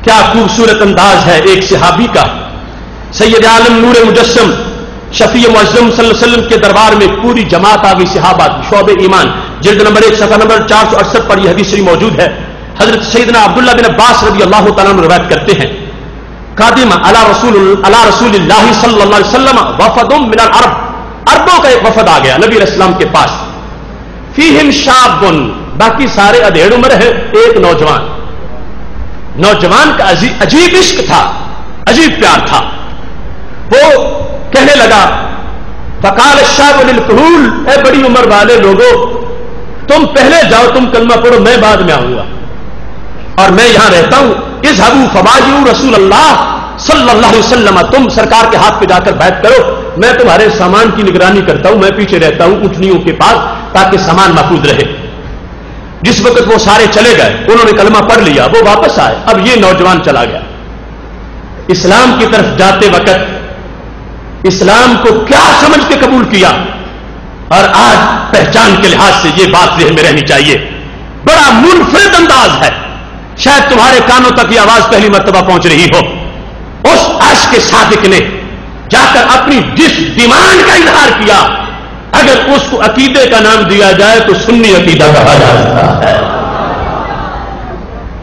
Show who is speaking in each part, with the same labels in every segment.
Speaker 1: کیا خوبصورت انداز ہے ایک صحابی کا. سید عالم نور مجسم شفیع معظم صلی اللہ علیہ وسلم کے دربار میں پوری جماعت آ گئی صحابہ کی. شعب ایمان جلد نمبر 1 صفحہ نمبر 468 پر یہ حدیث شریف موجود ہے. حضرت سیدنا عبداللہ بن عباس رضی اللہ تعالیٰ عنہ روایت کرتے ہیں قادم علی رسول اللہ صلی اللہ علیہ وسلم وفد من العرب. عربوں کا ایک وفد آ گیا نبی علیہ السلام کے پاس. فیہم شاب، باقی سارے ادھیڑ عمر ہے. ایک نوجوان کا عجیب عشق تھا، عجیب پیار تھا. وہ کہنے لگا فقال الشاب للکہول، اے بڑی عمر والے لوگوں تم پہلے جاؤ، تم کلمہ پڑھو، میں بعد میں آؤں گا اور میں یہاں رہتا ہوں. اذهبوا فبايعوا رسول اللہ صلی اللہ علیہ وسلم، تم سرکار کے ہاتھ پہ جا کر بیعت کرو، میں تمہارے سامان کی نگرانی کرتا ہوں، میں پیچھے رہتا ہوں اونٹنیوں کے پاس تاکہ سامان محفوظ رہے. جس وقت وہ سارے چلے گئے انہوں نے کلمہ پڑھ لیا، وہ واپس آئے. اب یہ نوجوان چلا گیا. اسلام کی طرف جاتے وقت اسلام کو کیا سمجھ کے قبول کیا، اور آج پہچان کے لحاظ سے یہ بات ذہن میں رہنی چاہیے. بڑا منفرد انداز ہے. شاید تمہارے کانوں تک یہ آواز پہلی مرتبہ پہنچ رہی ہو. اس عاشق صادق نے جا کر اپنی جس ڈیمانڈ کا اظہار کیا، اگر اس کو عقیدے کا نام دیا جائے تو سنی عقیدہ کہا جاتا ہے.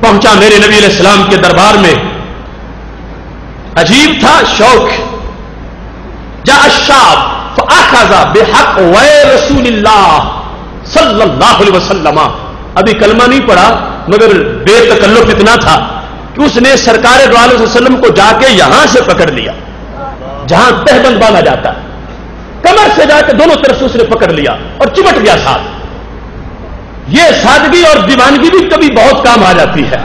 Speaker 1: پہنچا میرے نبی علیہ السلام کے دربار میں. عجیب تھا شوق. جاء الشاب فاخذ بحق رسول اللہ صلی اللہ علیہ وسلم. ابھی کلمہ نہیں پڑا مگر بے تکلف اتنا تھا کہ اس نے سرکار دو علیہ وسلم کو جا کے یہاں سے پکڑ لیا جہاں تہبند باندھا جاتا ہے، کمر سے جا کے دونوں طرف سے اس نے پکڑ لیا اور چمٹ گیا ساتھ. یہ سادگی اور دیوانگی بھی کبھی بہت کام آ جاتی ہے.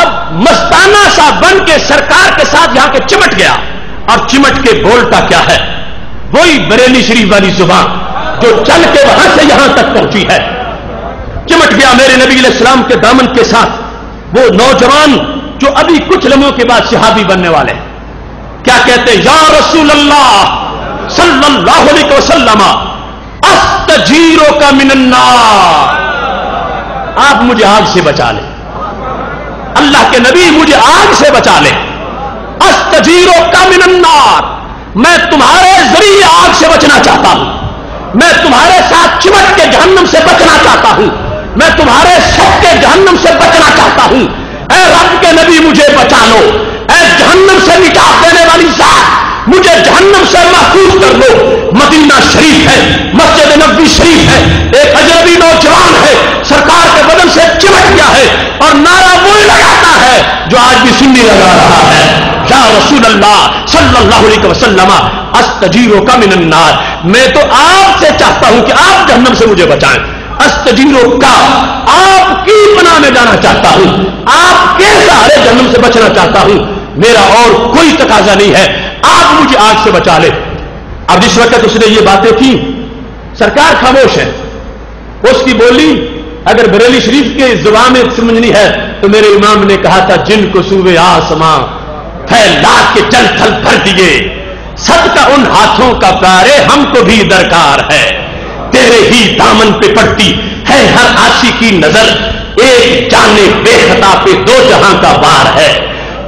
Speaker 1: اب مستانہ سا بن کے سرکار کے ساتھ یہاں کے چمٹ گیا، اور چمٹ کے بولتا کیا ہے؟ وہی بریلی شریف والی زبان جو چل کے وہاں سے یہاں تک پہنچی ہے. چمٹ گیا میرے نبی علیہ السلام کے دامن کے ساتھ. وہ نوجوان جو ابھی کچھ لمحوں کے بعد صحابی بننے والے ہیں، کیا کہتے ہیں؟ یا رسول اللہ صلی اللہ علیہ وسلم استجیرک من النار، آپ مجھے آگ سے بچا لیں. اللہ کے نبی مجھے آگ سے بچا لیں. استجیرک من النار، میں تمہارے ذریعے آگ سے بچنا چاہتا ہوں. میں تمہارے ساتھ چمٹ کے جہنم سے بچنا چاہتا ہوں. میں تمہارے سب کے جہنم سے بچنا چاہتا ہوں. اے رب کے نبی مجھے بچا لو. اے جہنم سے نجات دینے والی ذات مجھے جہنم سے محفوظ کر دو. مدینہ شریف ہے، مسجد نبوی شریف ہے، ایک اجنبی نوجوان ہے سرکار کے بدن سے چمٹ گیا ہے اور نعرہ وہی لگاتا ہے جو آج بھی سنی لگا رہا ہے. یا رسول اللہ صلی اللہ علیہ وسلم استجیرک من النار، میں تو آپ سے چاہتا ہوں کہ آپ جہنم سے مجھے بچائیں. استجیرک، آپ کی پناہ میں جانا چاہتا ہوں، آپ کے سہارے جہنم سے بچنا چاہتا ہوں. میرا اور کوئی تقاضا نہیں ہے، آپ مجھے آگ سے بچا لے. اب جس وقت اس نے یہ باتیں کی سرکار خاموش ہے. اس کی بولی اگر بریلی شریف کے زبان میں سمجھنی ہے تو میرے امام نے کہا تھا جن کو صوبے آسماں پھیلا کے جل تھل بھر دیے، صدقہ ان ہاتھوں کا پیارے ہم کو بھی درکار ہے. تیرے ہی دامن پہ پڑتی ہے ہر عاشق کی نظر، ایک جانے بے خطا پہ دو جہاں کا وار ہے.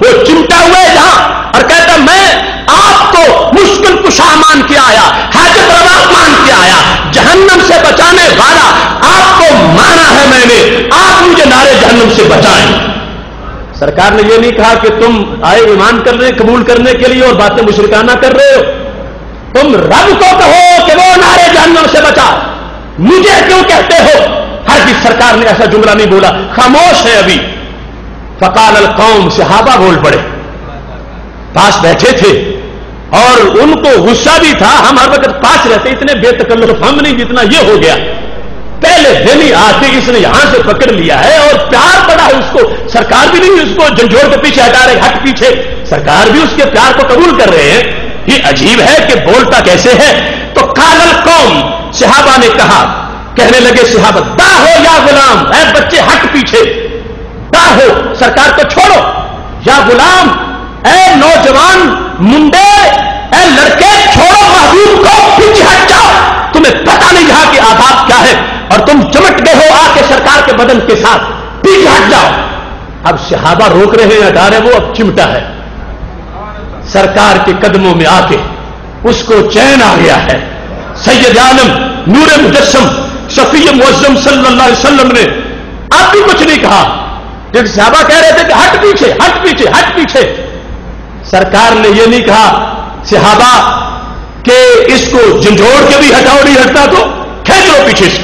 Speaker 1: وہ چمٹا ہوا ہے جہاں اور کہتا میں آپ کو مشکل کشا مان کے آیا، حاجت روا مان کے آیا، جہنم سے بچانے والا آپ کو مانا ہے میں نے، آپ مجھے نارے جہنم سے بچائیں. سرکار نے یہ نہیں کہا کہ تم آئے ایمان کرنے قبول کرنے کے لیے اور باتیں مشرکانہ کر رہے ہو. تم رب کو کہو کہ وہ نارے جہنم سے بچا، مجھے کیوں کہتے ہو؟ ہرگز سرکار نے ایسا جملہ نہیں بولا، خاموش ہے ابھی. فقال القوم، صحابہ بول پڑے، پاس بیٹھے تھے اور ان کو غصہ بھی تھا. ہم ہر وقت پاس رہتے اتنے بے تکلف ہم نہیں جتنا یہ ہو گیا. پہلے دن ہی آتے اس نے یہاں سے پکڑ لیا ہے اور پیار پڑا ہے اس کو. سرکار بھی نہیں اس کو جھنجھوڑ کے پیچھے ہٹا رہے، ہٹ پیچھے. سرکار بھی اس کے پیار کو قبول کر رہے ہیں. یہ عجیب ہے کہ بولتا کیسے ہے. تو قال القوم، صحابہ نے کہا، کہنے لگے صحابہ دا ہو یا غلام، اے بچے ہٹ پیچھے، دا ہو سرکار کو چھوڑو. یا غلام، اے نوجوان منڈے، اے لڑکے چھوڑو محبوب کو، پیچھے ہٹ جاؤ. تمہیں پتہ نہیں یہاں کے آداب کیا ہے اور تم چمٹ گئے ہو آ کے سرکار کے بدن کے ساتھ، پیچھے ہٹ جاؤ. اب صحابہ روک رہے ہیں, ہٹا رہے, وہ اب چمٹا ہے. سرکار کے قدموں میں آ کے اس کو چین آ گیا ہے. سید عالم نور مجسم شفیع معظم صلی اللہ علیہ وسلم نے اب بھی کچھ نہیں کہا. جب صحابہ کہہ رہے تھے کہ ہٹ پیچھے, ہٹ پیچھے, ہٹ پیچھے, سرکار نے یہ نہیں کہا صحابہ کہ اس کو جھنجھوڑ کے بھی ہٹاؤ, نہیں ہٹتا تو کھینچ لو پیچھے سے,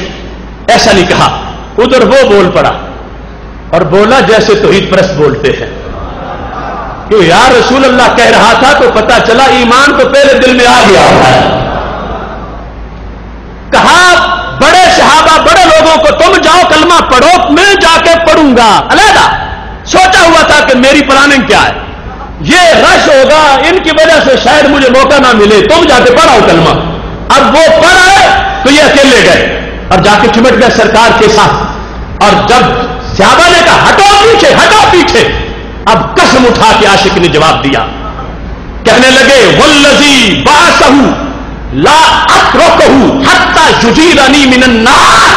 Speaker 1: ایسا نہیں کہا. ادھر وہ بول پڑا اور بولا جیسے توحید پرست بولتے ہیں کہ یا رسول اللہ کہہ رہا تھا تو پتا چلا ایمان تو پہلے دل میں آ گیا ہے. کہا بڑے صحابہ بڑے لوگوں کو تم جاؤ کلمہ پڑھو, میں جا کے پڑھوں گا علیحدہ. سوچا ہوا تھا کہ میری پلاننگ کیا ہے, یہ رش ہوگا, ان کی وجہ سے شاید مجھے موقع نہ ملے, تم جا کے پڑھاؤ کلمہ. اب وہ پڑھا تو یہ اکیلے گئے اور جا کے چمٹ گئے سرکار کے ساتھ. اور جب صحابہ نے کہا ہٹو پیچھے, ہٹو پیچھے, اب قسم اٹھا کے عاشق نے جواب دیا, کہنے لگے والذی بعثہ لا اترکہ حتی یجیرنی من النار.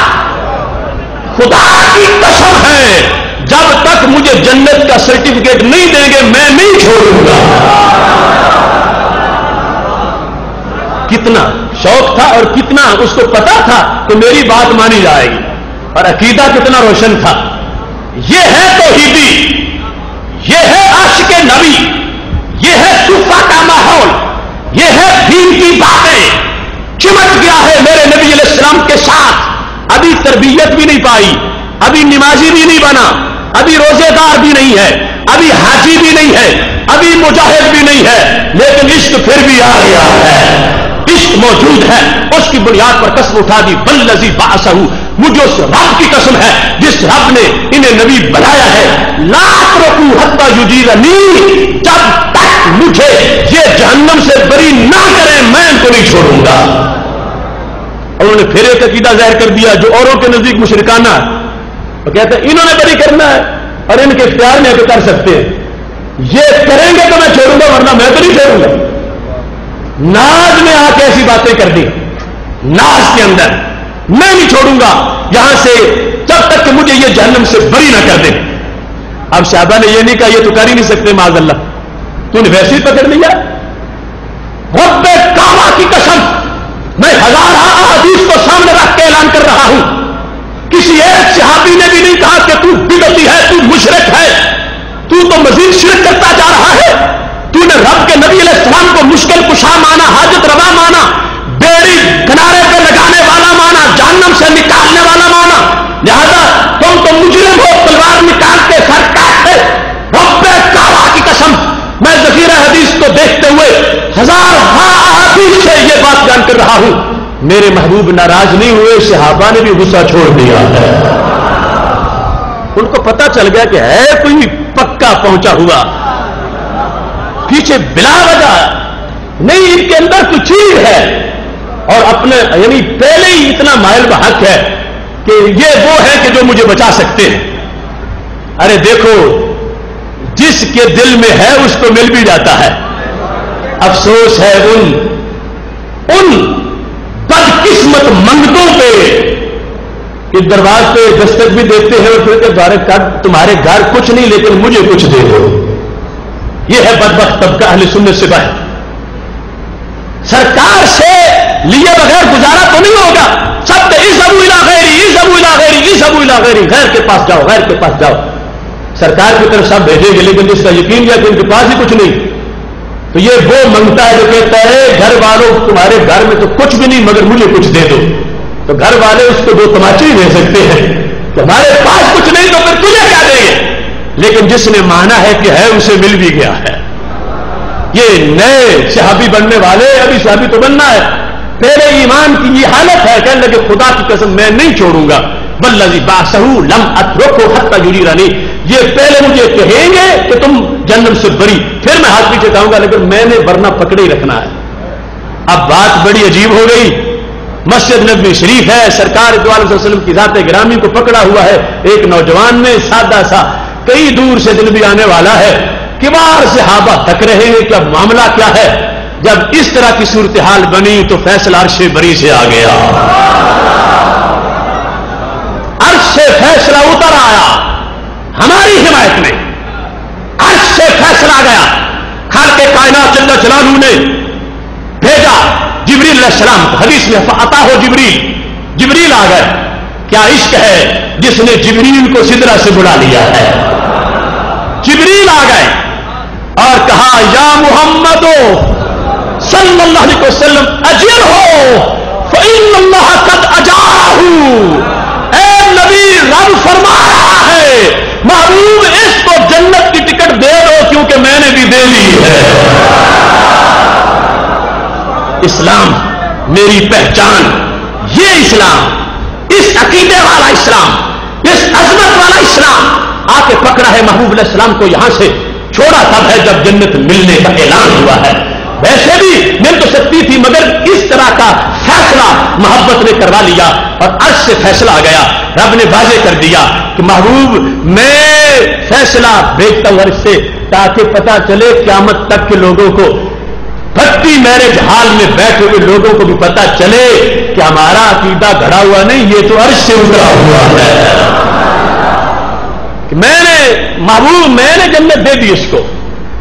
Speaker 1: خدا کی قسم ہے جب تک مجھے جنت کا سرٹیفکیٹ نہیں دیں گے میں نہیں چھوڑوں گا. کتنا شوق تھا اور کتنا اس کو پتا تھا کہ میری بات مانی جائے گی, اور عقیدہ کتنا روشن تھا. یہ ہے توحیدی, یہ ہے عاشق نبی, یہ ہے صوفہ کا ماحول, یہ ہے دین کی باتیں. چمٹ گیا ہے میرے نبی علیہ السلام کے ساتھ. ابھی تربیت بھی نہیں پائی, ابھی نمازی بھی نہیں بنا, ابھی روزے دار بھی نہیں ہے, ابھی حاجی بھی نہیں ہے, ابھی مجاہد بھی نہیں ہے, لیکن عشق پھر بھی آ گیا ہے. عشق موجود ہے. اس کی بنیاد پر قسم اٹھا دی والذی بعثہ, مجھے اس رب کی قسم ہے جس رب نے انہیں نبی بنایا ہے. لا اترکہ حتی یجیرنی, جب تک مجھے یہ جہنم سے بری نہ کریں میں ان کو نہیں چھوڑوں گا. اور انہوں نے پھر ایک عقیدہ ظاہر کر دیا جو اوروں کے نزدیک مشرکانہ ہے. وہ کہتے ہیں انہوں نے بری کرنا ہے اور ان کے اختیار میں کر سکتے ہیں, یہ کریں گے تو میں چھوڑوں گا ورنہ میں تو نہیں چھوڑوں گا. ناز میں آ کے ایسی باتیں کر دی, ناز کے اندر میں نہیں چھوڑوں گا یہاں سے جب تک کہ مجھے یہ جہنم سے بری نہ کر دیں. اب صحابہ نے یہ نہیں کہا یہ تو کر ہی نہیں سکتے معاذ اللہ, تو نے ویسے ہی پکڑ لیا. رب کعبہ کی قسم میں ہزارہ احادیث کو سامنے رکھ کے اعلان کر رہا ہوں, کسی ایک صحابی نے بھی نہیں کہا کہ تو بدعتی ہے, تو مشرک ہے, تو مزید شرک کرتا جا رہا ہے. تو نے رب کے نبی علیہ السلام کو مشکل کشا مانا, حاجت روا مانا, بیڑی کنارے پہ لگانے والا مانا, جہنم سے نکالنے والا مانا, لہذا تم تو مجرم ہو, تلوار نکال کے سر کاٹتے. رب کعبہ کی قسم میں ذخیرہ حدیث کو دیکھتے ہوئے ہزار احادیث سے یہ بات بیان کر رہا ہوں. میرے محبوب ناراض نہیں ہوئے, صحابہ نے بھی غصہ چھوڑ دیا ہے. ان کو پتا چل گیا کہ ہے کوئی پکا پہنچا ہوا, پیچھے بلا وجہ نہیں, ان کے اندر کچھ چیز ہے اور اپنے یعنی پہلے ہی اتنا مائل بحق ہے کہ یہ وہ ہے کہ جو مجھے بچا سکتے ہیں. ارے دیکھو جس کے دل میں ہے اس کو مل بھی جاتا ہے. افسوس ہے ان بدقسمت منگتوں پہ کہ دروازے پہ دستک بھی دیتے ہیں اور پھر تمہارے گھر کچھ نہیں لیکن مجھے کچھ دے دو. یہ ہے بدبخت طبقہ اہل سنت سے باہر. سرکار سے لیے بغیر گزارا تو نہیں ہوگا. سب اذهبوا الى غیری, اذهبوا الى غیری, اذهبوا الى غیری, غیر کے پاس جاؤ, غیر کے پاس جاؤ. سرکار کی طرف سب بھیجیں گے لیکن جس کا یقین کیا کہ ان کے پاس ہی کچھ نہیں, تو یہ وہ منگتا ہے جو کہتا ہے گھر والوں تمہارے گھر میں تو کچھ بھی نہیں مگر مجھے کچھ دے دو. تو گھر والے اس کو دو تماچے ہی دے سکتے ہیں, تمہارے پاس کچھ نہیں تو پھر تجھے کیا دیں گے. لیکن جس نے مانا ہے کہ ہے اسے مل بھی گیا ہے. یہ نئے صحابی بننے والے, ابھی صحابی تو بننا ہے, پہلے ایمان کی یہ حالت ہے, کہنے لگے خدا کی قسم میں نہیں چھوڑوں گا. والذی بعثہ لم اترکہ حتی یجیرنی, یہ پہلے مجھے کہیں گے کہ تم جہنم سے بری, پھر میں ہاتھ پیچھے کہوں گا لیکن میں نے ورنہ پکڑے ہی رکھنا ہے. اب بات بڑی عجیب ہو گئی. مسجد نبوی شریف ہے, سرکار دو علیہ وسلم کی ذات گرامی کو پکڑا ہوا ہے ایک نوجوان نے, سادہ سا, کئی دور سے دل بھی آنے والا ہے. کبار صحابہ تھک رہے ہیں کہ اب معاملہ کیا ہے. جب اس طرح کی صورتحال بنی تو فیصلہ عرش بری سے آ گیا. عرش سے فیصلہ اتر آیا ہماری حمایت میں عرش سے فیصلہ آ گیا. خالق کائنات جل جلالہ نے بھیجا جبریل علیہ السلام کو. حدیث میں عطا ہو جبریل آ گئے. کیا عشق ہے جس نے جبریل کو سدرہ سے بلا لیا ہے. جبریل آ گئے اور کہا یا محمد صلی اللہ علیہ وسلم اجر ہو فإن اللہ قد اجارہ. اے نبی رب فرما رہا ہے محبوب اس کو جنت کی ٹکٹ دے دو کیونکہ میں نے بھی دے لی ہے. اسلام میری پہچان, یہ اسلام, اس عقیدے والا اسلام, اس عظمت والا اسلام آ کے پکڑا ہے محبوب علیہ السلام کو. یہاں سے چھوڑا تب ہے جب جنت ملنے کا اعلان ہوا ہے. ویسے بھی مل تو سکتی تھی مگر اس طرح کا فیصلہ محبت نے کروا لیا اور عرش سے فیصلہ آ گیا. رب نے واضح کر دیا کہ محبوب میں فیصلہ بھیجتا ہوں عرش سے تاکہ پتا چلے قیامت تک کے لوگوں کو, بھٹی میرج ہال میں بیٹھے ہوئے لوگوں کو بھی پتا چلے کہ ہمارا عقیدہ گھڑا ہوا نہیں, یہ تو عرش سے اترا ہوا ہے. کہ میں نے محبوب میں نے جنت دے دی اس کو.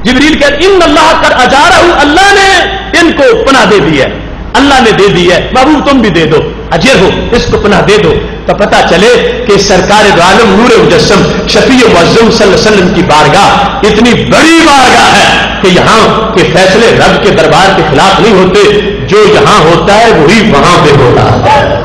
Speaker 1: جبریل کہتے ان اللہ کر اجارہ, اللہ نے ان کو پناہ دے دی ہے, اللہ نے دے دی ہے. محبوب تم بھی دے دو, اجر ہو اس کو پناہ دے دو تو پتا چلے کہ سرکار دو عالم نور مجسم شفیع معظم صلی اللہ علیہ وسلم کی بارگاہ اتنی بڑی بارگاہ ہے کہ یہاں کے فیصلے رب کے دربار کے خلاف نہیں ہوتے. جو یہاں ہوتا ہے وہی وہاں پہ ہوتا ہے.